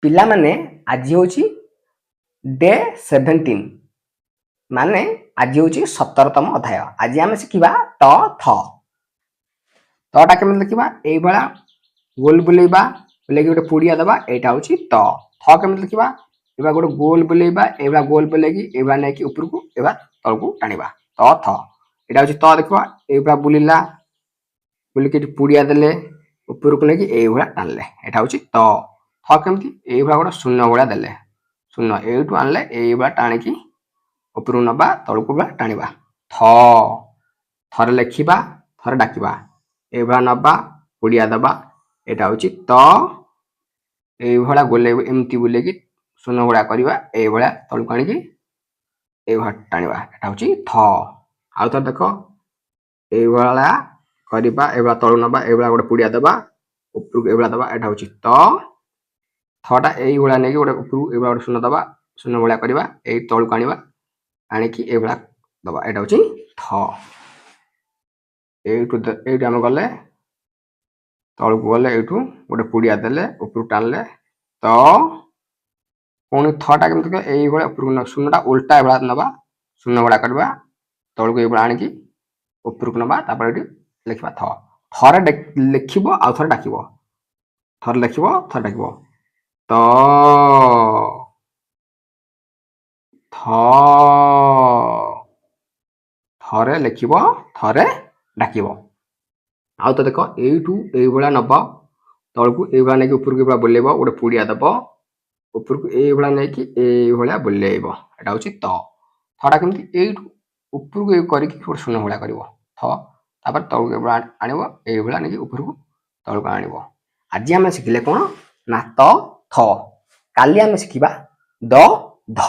पिला माने आज हूँ डे 17 माने आज हूँ 17तम अध्याय। आज आम शिखा ट थ तटा केमी लिखा ये गोल बुलेबा बुले गोटे पुड़िया दबा यहाँ हूँ त थ केमी लिखा एवं गोटे गोल बुलेबा एवं गोल बुलेगी एवं नहीं ऊपर को एवं तल को टाणवा त थ यहाँ हूँ त देखा ये बुलिला बुलिक पुड़िया देले ऊपर को लेकिन ये टाणले यहाँ हूँ त थ केमती ये गोटे शून्य भाया देले शून्य यू आनले ये टाणिकी ऊपर नवा तल को टाणवा थ थरे लिखा थरे डाकवा ये नवा पुड़िया दबा यहाँ हूँ त ये गोले एमती बुले शून्य भाया करवा ये तल को आणिकी ये टाणवा यहाँ हूँ थ आउ थ देख ये करवा ये तल नवा ये गोटे पुड़िया दबा ऊपर ये दबा यहाँ हूँ त थटा यही नहीं गोटे ऊपर ये गोटे शून्य दबा शून्य भाया करवा ये तल को आणवा आणिकी ये दबा यहाँ हूँ थ ये आम गले तल को गले यू गोटे पुड़िया देले ऊपर टाणले तो पुणी थटा केमती यही ऊपर शून्यटा उल्टा ये नवा शून्य भाया करवा तल को ये आणिकी ऊपर को नवा ये लिखा थ थरे लिख आउ थे डाक थरे लिख थरे डाक त थ थरे लिख थरे डाक आउ तो देख ये नब तल को ये नहीं ऊपर को बुलेब गोटे पुड़िया दब ऊपर को ये नहीं ये बुलेब यहाँ हूँ त थटा केमती ये ऊपर को कर शून्य भाया कर तल को आनब ये नहीं ऊपर को तल को आनब आज आम शिखिले कौन ना त थ काली आम शिखा द ध।